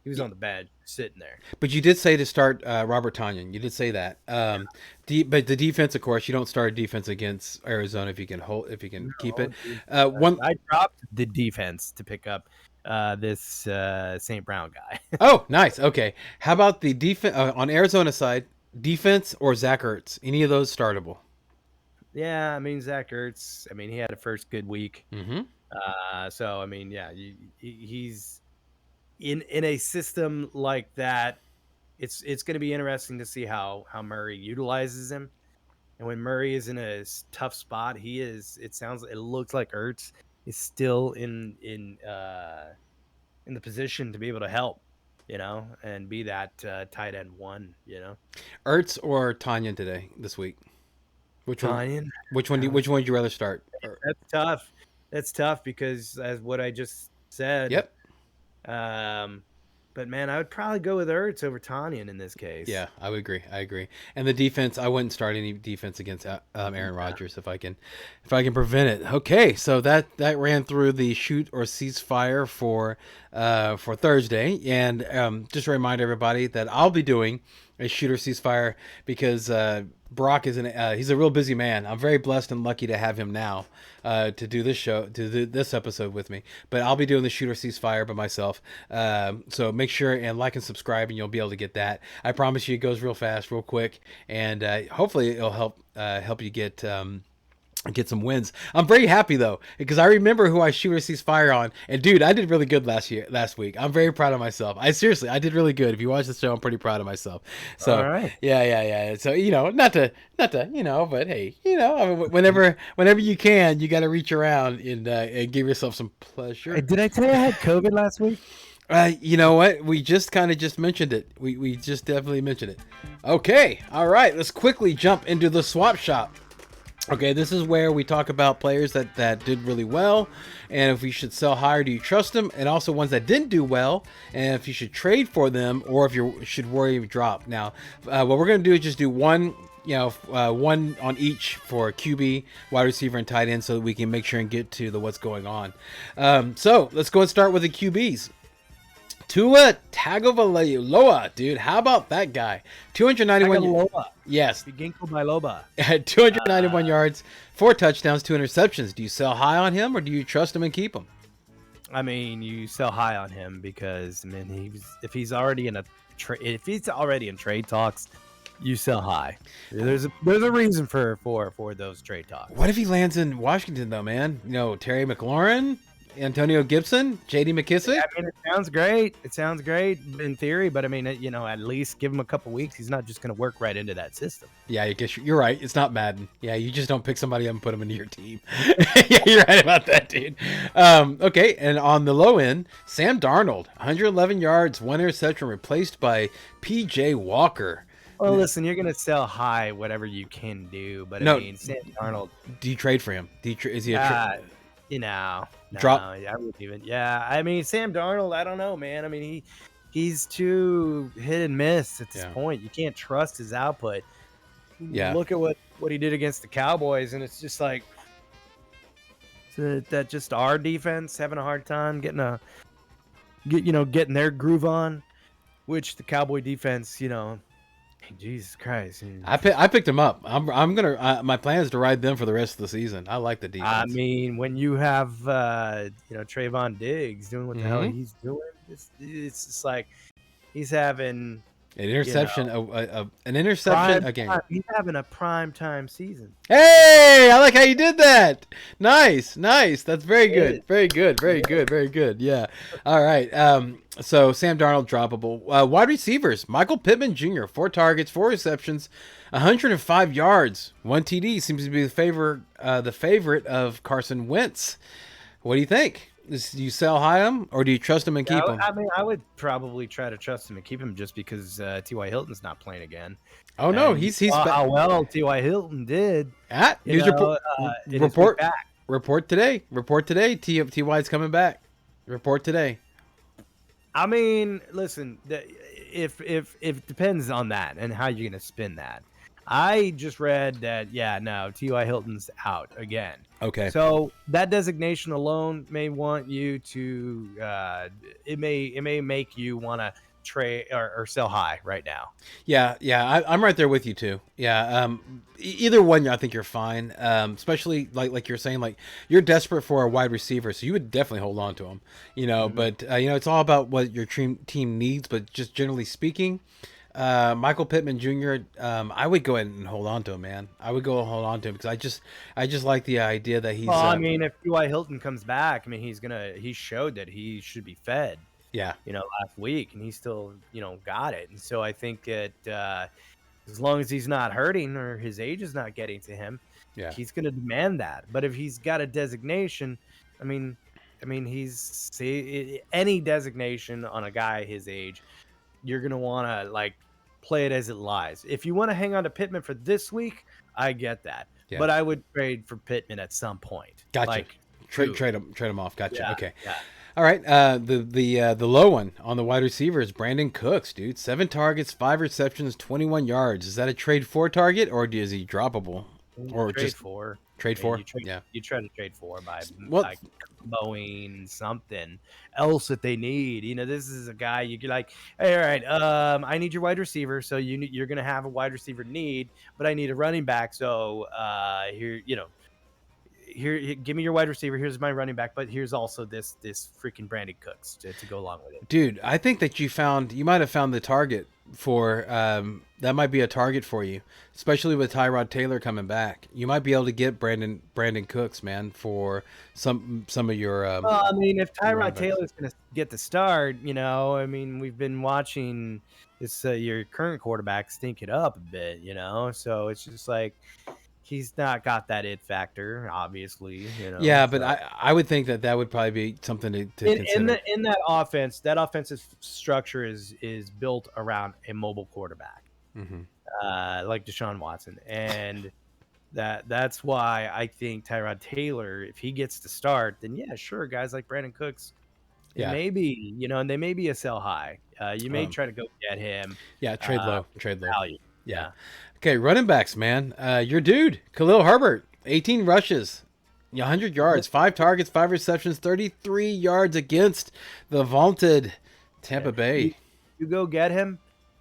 B: He was on the bench, sitting there.
A: But you did say to start Robert Tonyan. You did say that. But the defense, of course, you don't start a defense against Arizona if you can keep it.
B: No, dude.
A: One.
B: I dropped the defense to pick up this St. Brown guy.
A: Oh, nice. Okay. How about the defense on Arizona side? Defense or Zach Ertz? Any of those startable?
B: Yeah, I mean Zach Ertz. I mean he had a first good week.
A: Mm-hmm.
B: So I mean, yeah, he's in a system like that. It's going to be interesting to see how Murray utilizes him. And when Murray is in a tough spot, he is. It looks like Ertz is still in the position to be able to help, and be that tight end one,
A: Ertz or Tanya this week? Which one?
B: Tanyan.
A: Which one would you rather start?
B: That's tough. That's tough because as what I just said.
A: Yep.
B: But man, I would probably go with Ertz over Tanyan in this case.
A: Yeah, I would agree. I agree. And the defense, I wouldn't start any defense against Aaron Rodgers if I can prevent it. Okay, so that ran through the shoot or ceasefire for Thursday, and just to remind everybody that I'll be doing a shoot or ceasefire because Brock is he's a real busy man. I'm very blessed and lucky to have him now to do this show, this episode with me. But I'll be doing the shoot or ceasefire by myself. So make sure and like and subscribe, and you'll be able to get that. I promise you, it goes real fast, real quick, and hopefully it'll help you get some wins. I'm very happy though because I remember who I shoot or ceasefire on, and dude, I did really good last week. I'm very proud of myself. I did really good. If you watch the show, I'm pretty proud of myself. So
B: all right.
A: yeah. So not to but hey, I mean, whenever you can, you got to reach around and give yourself some pleasure.
B: Hey, did I tell you I had COVID last week?
A: You know what? We just kind of just mentioned it. We just definitely mentioned it. Okay, all right. Let's quickly jump into the swap shop. Okay, this is where we talk about players that did really well, and if you should sell high or do you trust them, and also ones that didn't do well, and if you should trade for them, or if you should worry if you drop. Now, what we're going to do is just do one on each for QB, wide receiver, and tight end so that we can make sure and get to what's going on. So let's go and start with the QBs. Tua Tagovailoa, dude, how about that guy? 291. Yes.
B: Ginkgo biloba.
A: 291 yards, 4 touchdowns, 2 interceptions. Do you sell high on him or do you trust him and keep him?
B: I mean, you sell high on him because if he's already in trade talks, you sell high. There's a reason for those trade talks.
A: What if he lands in Washington though, man? Terry McLaurin, Antonio Gibson, J.D. McKissick.
B: I mean, it sounds great. It sounds great in theory, but I mean, at least give him a couple weeks. He's not just going to work right into that system.
A: Yeah, I guess you're right. It's not Madden. Yeah, you just don't pick somebody up and put them into your team. Yeah, you're right about that, dude. Okay, and on the low end, Sam Darnold, 111 yards, 1 interception, replaced by P.J. Walker.
B: Well, listen, you're going to sell high whatever you can do, but I mean, Sam Darnold.
A: Do you trade for him? Is he a trade?
B: Drop. I wouldn't even. Yeah, I mean Sam Darnold. I don't know, man. I mean he's too hit and miss at this point. You can't trust his output.
A: Yeah.
B: Look at what he did against the Cowboys, and it's just like that. Just our defense having a hard time getting their groove on, which the Cowboy defense, Jesus Christ!
A: I picked him up. I'm gonna. My plan is to ride them for the rest of the season. I like the defense.
B: I mean, when you have Trayvon Diggs doing what the hell he's doing, it's just like he's having
A: an interception. An interception again.
B: He's having a prime time season.
A: Hey, I like how you did that. Nice. That's very good. Very good. Yeah. All right. So Sam Darnold droppable. Wide receivers: Michael Pittman Jr. 4 targets, 4 receptions, 105 yards, 1 TD. Seems to be the favorite of Carson Wentz. What do you think? Do you sell high him or do you trust him and keep him?
B: I mean, I would probably try to trust him and keep him just because T.Y. Hilton's not playing again.
A: Oh no, he's
B: how well T.Y. Hilton did.
A: News report today. T.Y.'s coming back. Report today.
B: I mean, listen, if it depends on that and how you're going to spin that. I just read that, no, T.Y. Hilton's out again.
A: Okay.
B: So that designation alone may want you to, it may make you want to trade or sell high right now.
A: Yeah, I'm right there with you too. Yeah, either one, I think you're fine. Especially like you're saying, like you're desperate for a wide receiver, so you would definitely hold on to him. But it's all about what your team needs. But just generally speaking, Michael Pittman Jr. I would go ahead and hold on to him, man. I would go and hold on to him because I just like the idea that he's.
B: Well, I mean, if T.Y. Hilton comes back, I mean, he showed that he should be fed.
A: Yeah.
B: Last week, and he still, got it. And so I think that as long as he's not hurting or his age is not getting to him,
A: Yeah.
B: he's going to demand that. But if he's got a designation, I mean, any designation on a guy his age, you're going to want to like play it as it lies. If you want to hang on to Pittman for this week, I get that.
A: Yeah.
B: But I would trade for Pittman at some point.
A: Gotcha.
B: Like,
A: trade him off. Gotcha.
B: Yeah,
A: Okay.
B: yeah.
A: All right. The low one on the wide receiver is Brandon Cooks, dude. 7 targets, 5 receptions, 21 yards. Is that a trade for target or is he droppable? Or
B: trade
A: just
B: for
A: trade for?
B: You try to trade for by
A: Well,
B: like mowing something else that they need. This is a guy you're like, hey, all right, I need your wide receiver, so you're gonna have a wide receiver need, but I need a running back. So here, give me your wide receiver. Here's my running back, but here's also this freaking Brandon Cooks to go along with it.
A: Dude, I think that you might have found the target for that might be a target for you, especially with Tyrod Taylor coming back. You might be able to get Brandon Cooks, man, for some of your.
B: Well, I mean, if Tyrod Taylor's going to get the start, I mean, we've been watching this your current quarterback stink it up a bit, so it's just like. He's not got that it factor, obviously.
A: Yeah, but I would think that would probably be something to consider.
B: In that offense, that offensive structure is built around a mobile quarterback, like Deshaun Watson, and that's why I think Tyrod Taylor, if he gets to start, then yeah, sure, guys like Brandon Cooks, maybe and they may be a sell high. You may try to go get him.
A: Yeah, trade low.
B: Value. Yeah.
A: Okay, running backs, man. Your dude, Khalil Herbert, 18 rushes, 100 yards, 5 targets, 5 receptions, 33 yards against the vaunted Tampa Bay.
B: You go get him,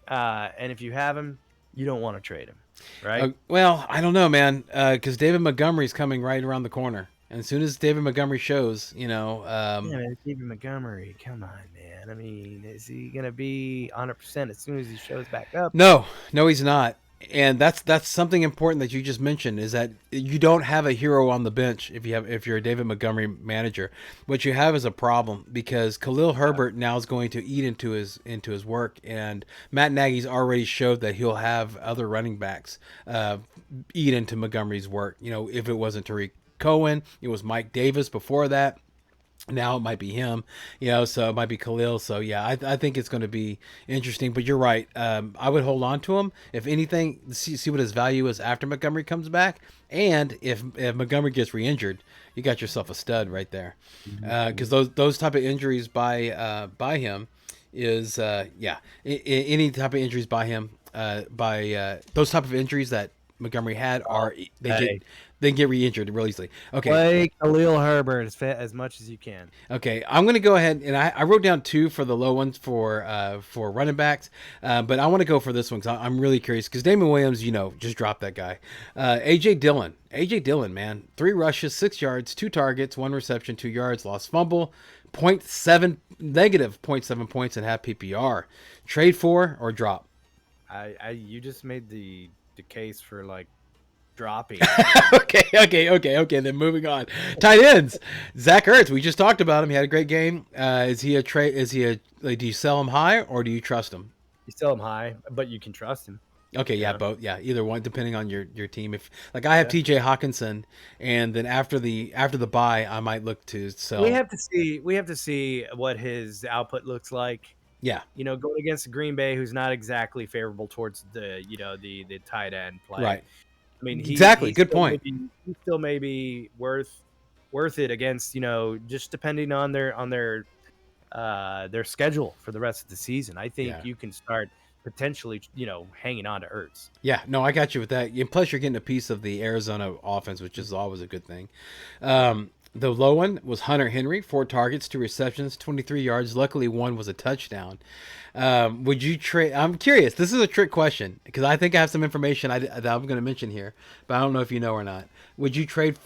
B: and if you have him, you don't want to trade him, right?
A: Well, I don't know, man, because David Montgomery's coming right around the corner. And as soon as David Montgomery shows,
B: David Montgomery, come on, man. I mean, is he going to be 100% as soon as he shows back up?
A: No, he's not. And that's something important that you just mentioned, is that you don't have a hero on the bench if you're a David Montgomery manager. What you have is a problem, because Khalil Herbert now is going to eat into his work, and Matt Nagy's already showed that he'll have other running backs eat into Montgomery's work. If it wasn't Tariq Cohen, it was Mike Davis before that. Now it might be him, so it might be Khalil. So yeah, I think it's going to be interesting. But you're right. I would hold on to him. If anything, see what his value is after Montgomery comes back. And if Montgomery gets re-injured, you got yourself a stud right there. Because those type of injuries by him is any type of injuries by him those type of injuries that Montgomery had they get re-injured real easily. Okay.
B: Play Khalil Herbert as much as you can.
A: Okay, I'm going to go ahead, and I wrote down 2 for the low ones for running backs, but I want to go for this one because I'm really curious, because Damon Williams, just dropped that guy. A.J. Dillon, man. 3 rushes, 6 yards, 2 targets, 1 reception, 2 yards, lost fumble, negative 0.7 points and half PPR. Trade for or drop?
B: You just made the case for like dropping.
A: Okay. Then moving on. Tight ends. Zach Ertz. We just talked about him. He had a great game. Is he a trade? Do you sell him high or do you trust him?
B: You sell him high, but you can trust him.
A: Okay, yeah, both. Yeah, either one, depending on your team. If I have TJ Hawkinson, and then after the bye, I might look to sell.
B: We have to see what his output looks like.
A: Yeah,
B: going against Green Bay, who's not exactly favorable towards the the tight end play.
A: Right.
B: I mean,
A: exactly. Good point.
B: He still may be worth it against just depending on their schedule for the rest of the season. I think you can start potentially, hanging on to Ertz.
A: Yeah, no, I got you with that. And plus, you're getting a piece of the Arizona offense, which is always a good thing. The low one was Hunter Henry, 4 targets, 2 receptions, 23 yards. Luckily, one was a touchdown. Would you trade? I'm curious. This is a trick question because I think I have some information that I'm going to mention here, but I don't know if you know or not. Would you trade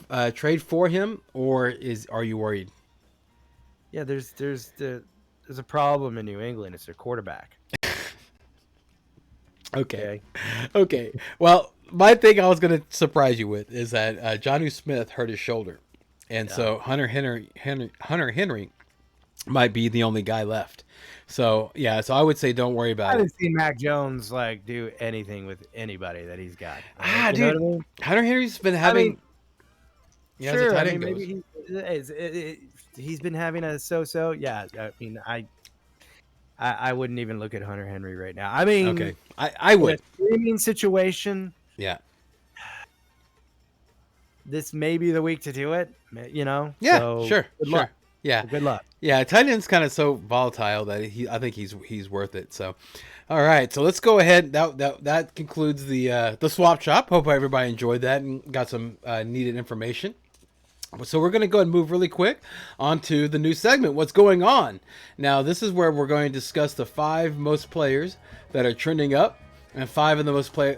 A: for him, or are you worried?
B: Yeah, there's a problem in New England. It's their quarterback.
A: Okay. Well, my thing I was going to surprise you with is that Jonnu Smith hurt his shoulder, and so Hunter Henry might be the only guy left. So yeah, so I would say don't worry
B: I
A: about it.
B: haven't seen Mac Jones do anything with anybody that he's got.
A: Dude,
B: know what I mean?
A: Hunter Henry's been having.
B: Sure. Maybe he's been having a so-so. Yeah, I mean, I wouldn't even look at Hunter Henry right now. I mean,
A: Okay, I would.
B: In a streaming situation.
A: Yeah.
B: This may be the week to do it.
A: Yeah.
B: So
A: sure.
B: Good luck.
A: Yeah.
B: Good luck.
A: Yeah. Tight end's kind of so volatile that I think he's worth it. So, all right. So let's go ahead. That concludes the swap shop. Hope everybody enjoyed that and got some needed information. So we're going to go ahead and move really quick onto the new segment, What's Going On? Now, this is where we're going to discuss the 5 most players that are trending up and 5 of the most players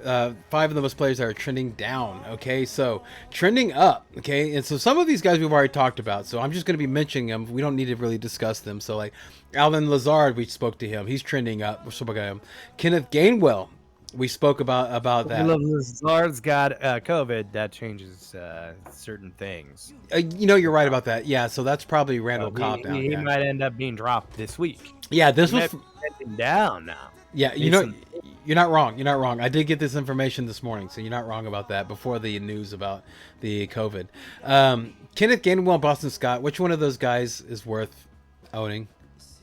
A: that are trending down. Okay, so trending up. Okay, and so some of these guys we've already talked about, so I'm just going to be mentioning them. We don't need to really discuss them. So like Alvin Lazard, we spoke to him. He's trending up. We spoke about him. Kenneth Gainwell, we spoke about that.
B: Lazard's got COVID. That changes certain things.
A: You're right about that. Yeah, so that's probably Randall Cobb down.
B: He might end up being dropped this week.
A: Yeah, this was
B: down now.
A: Yeah, you're not wrong. You're not wrong. I did get this information this morning, so you're not wrong about that. Before the news about the COVID, Kenneth Gainwell, Boston Scott. Which one of those guys is worth owning?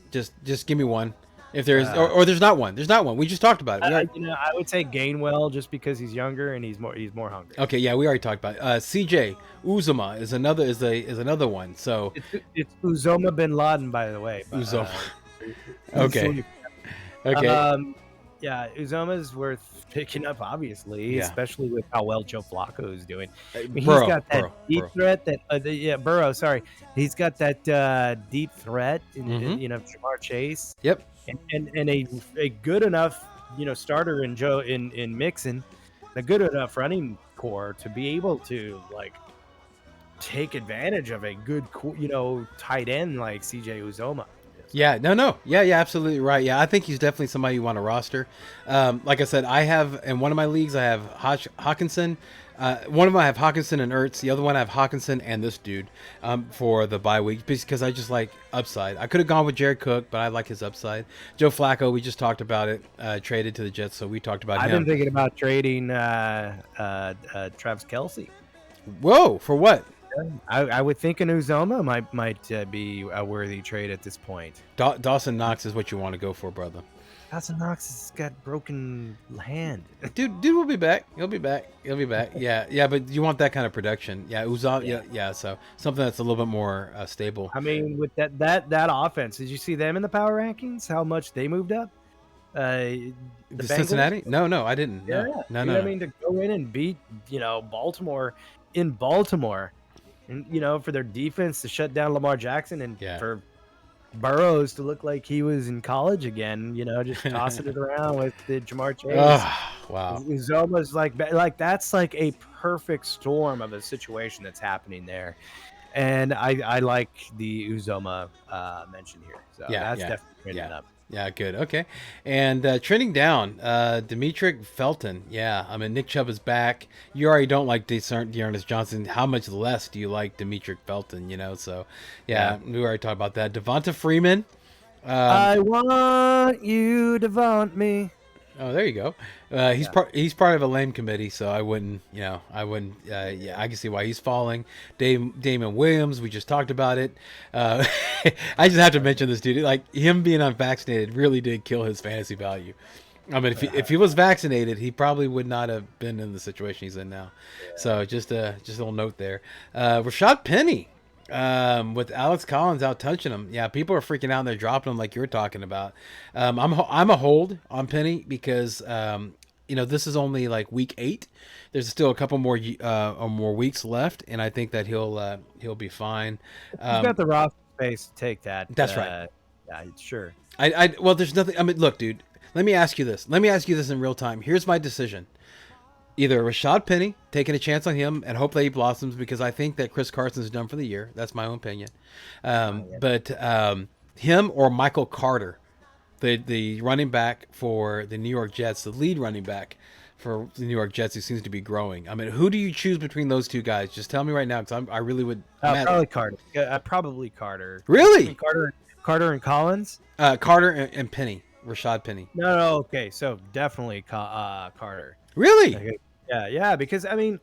A: Just give me one. If there's or there's not one. There's not one. We just talked about it.
B: I would say Gainwell just because he's younger and he's more hungry.
A: Okay, yeah, we already talked about it. CJ Uzomah is another one. So
B: it's Uzomah bin Laden, by the way. But,
A: Uzomah. Okay.
B: Yeah, Uzoma's worth picking up, obviously, especially with how well Joe Flacco is doing. He's got that deep threat Burrow. Sorry, he's got that deep threat in Jamar Chase.
A: Yep,
B: and a good enough starter in Mixon, a good enough running core to be able to take advantage of a good tight end like CJ Uzomah.
A: Yeah, no. Yeah, absolutely right. Yeah, I think he's definitely somebody you want to roster. Like I said, I have in one of my leagues, I have Hawkinson. One of them I have Hawkinson and Ertz. The other one I have Hawkinson and this dude for the bye week because I just like upside. I could have gone with Jared Cook, but I like his upside. Joe Flacco, we just talked about it, traded to the Jets, so we talked about him.
B: I've been thinking about trading Travis Kelce.
A: Whoa, for what?
B: I would think an Uzomah might be a worthy trade at this point.
A: Dawson Knox is what you want to go for, brother.
B: Dawson Knox has got broken hand.
A: Dude will be back. He'll be back. Yeah, but you want that kind of production. Yeah, Uzomah. Yeah. So something that's a little bit more stable.
B: I mean, with that offense, did you see them in the power rankings? How much they moved up? The
A: Cincinnati? No, I didn't. No.
B: I mean, to go in and beat Baltimore in Baltimore. And for their defense to shut down Lamar Jackson and for Burrows to look like he was in college again, just tossing it around with the Jamar Chase.
A: Wow.
B: It's almost like that's like a perfect storm of a situation that's happening there. And I like the Uzomah mention here. So that's definitely trending up.
A: Yeah, good. Okay. And trending down, Demetric Felton. Yeah, I mean, Nick Chubb is back. You already don't like Dearness Johnson. How much less do you like Demetric Felton, So, yeah, we already talked about that. Devonta Freeman.
B: I want you to want me.
A: Oh, there you go. He's part of a lame committee, so I wouldn't. I can see why he's falling. Damon Williams, we just talked about it. I just have to mention this dude. Like him being unvaccinated really did kill his fantasy value. I mean, if he was vaccinated, he probably would not have been in the situation he's in now. So just a little note there. Rashad Penny. With Alex Collins out touching him, yeah, people are freaking out and they're dropping him like you're talking about. I'm a hold on Penny because this is only like week 8. There's still a couple more or more weeks left, and I think that he'll be fine.
B: He's got the roster space to take that.
A: That's right.
B: Yeah, sure.
A: Well, there's nothing. I mean, look, dude. Let me ask you this. Let me ask you this in real time. Here's my decision. Either Rashad Penny, taking a chance on him and hope that he blossoms, because I think that Chris Carson's done for the year. That's my own opinion. But him or Michael Carter, the running back for the New York Jets, the lead running back for the New York Jets, who seems to be growing. I mean, who do you choose between those two guys? Just tell me right now, because I really would.
B: Probably Carter. Probably Carter.
A: Really?
B: I mean, Carter and Collins?
A: Carter and Penny. Rashad Penny.
B: No. Okay, so definitely Carter.
A: Really?
B: Yeah, because I mean,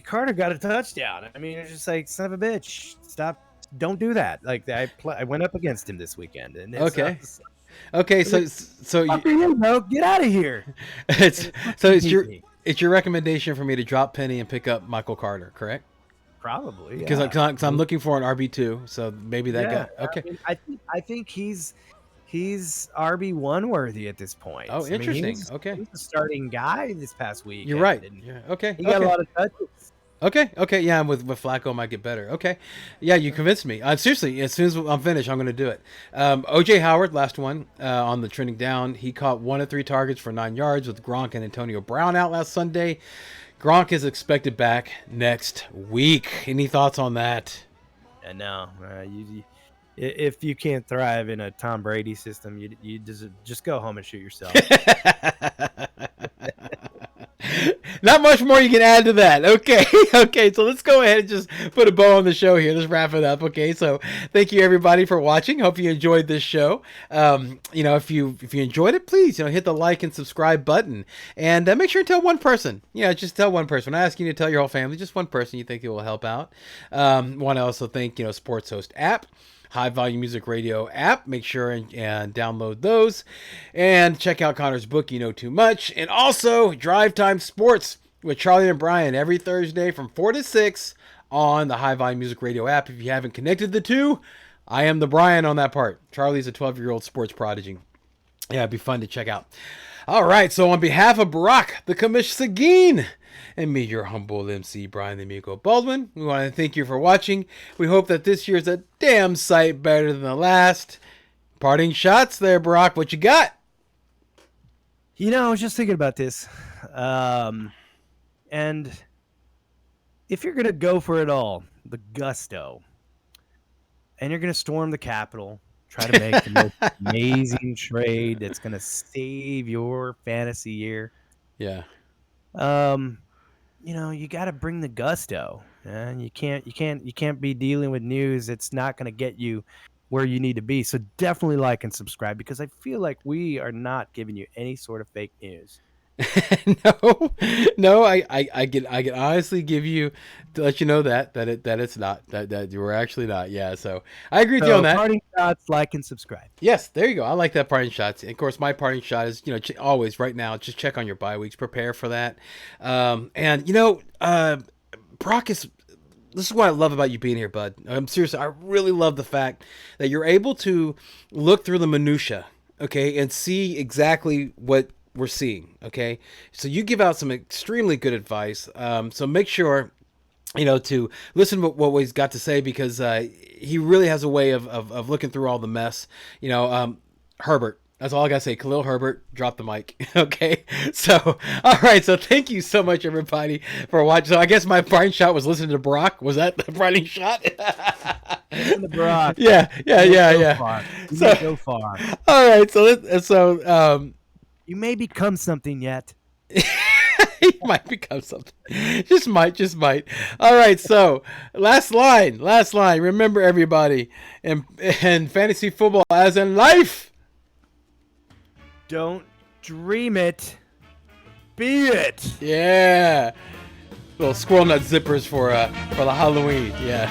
B: Carter got a touchdown. I mean, it's just like, son of a bitch, stop! Don't do that. Like I went up against him this weekend, and
A: okay, so
B: get out of here.
A: It's your recommendation for me to drop Penny and pick up Michael Carter, correct?
B: Probably,
A: because I'm looking for an RB2, so maybe that guy. Okay,
B: I think he's RB1 worthy at this point.
A: Oh, interesting.
B: I mean, he's the starting guy this past week.
A: You're right. Yeah. Okay.
B: He got a lot of touches.
A: Okay. Yeah, with Flacco, might get better. Okay. Yeah, you convinced me. Seriously, as soon as I'm finished, I'm going to do it. OJ Howard, last one on the trending down. He caught 1 of 3 targets for 9 yards with Gronk and Antonio Brown out last Sunday. Gronk is expected back next week. Any thoughts on that?
B: No. If you can't thrive in a Tom Brady system, you just go home and shoot yourself.
A: Not much more you can add to that. Okay, so let's go ahead and just put a bow on the show here. Let's wrap it up. Okay, so thank you everybody for watching. Hope you enjoyed this show. If you enjoyed it, please hit the like and subscribe button, and make sure to tell one person. Just tell one person. I'm not asking you to tell your whole family. Just one person you think it will help out. Want to also thank Sports Host app, High Volume Music Radio app. Make sure and download those, and check out Connor's book, You Know Too Much, and also Drive Time Sports with Charlie and Brian every Thursday from 4 to 6 on the High Volume Music Radio app. If you haven't connected the two, I am the Brian on that part. Charlie's a 12-year-old sports prodigy. Yeah, it'd be fun to check out. All right, so on behalf of Barack, the Commish Seguin, and me, your humble MC, Brian the Amigo Baldwin, we want to thank you for watching. We hope that this year's a damn sight better than the last. Parting shots there, Barack. What you got?
B: I was just thinking about this. And if you're going to go for it all, the gusto, and you're going to storm the Capitol, try to make the most amazing trade that's going to save your fantasy year.
A: Yeah.
B: You got to bring the gusto, and you can't be dealing with news that's not going to get you where you need to be. So definitely like and subscribe, because I feel like we are not giving you any sort of fake news.
A: No, I can honestly give you to let you know that it's not that we're actually not. Yeah, so I agree with you on that.
B: Parting shots, like and subscribe.
A: Yes, there you go. I like that parting shots. And of course, my parting shot is always right now. Just check on your bye weeks, prepare for that. Brock is. This is what I love about you being here, bud. I'm seriously. I really love the fact that you're able to look through the minutia, okay, and see exactly what we're seeing. Okay, so you give out some extremely good advice. So make sure to listen to what he's got to say, because he really has a way of looking through all the mess. Herbert. That's all I gotta say. Khalil Herbert, drop the mic. Okay. So, all right. So thank you so much, everybody, for watching. So I guess my parting shot was listening to Brock. Was that the parting shot?
B: Listen to Brock.
A: Yeah.
B: Go far.
A: All right. So
B: you may become something yet.
A: He might become something. Just might. All right. So last line. Remember, everybody, in fantasy football, as in life,
B: don't dream it, be it.
A: Yeah. Little squirrel nut zippers for the Halloween. Yeah.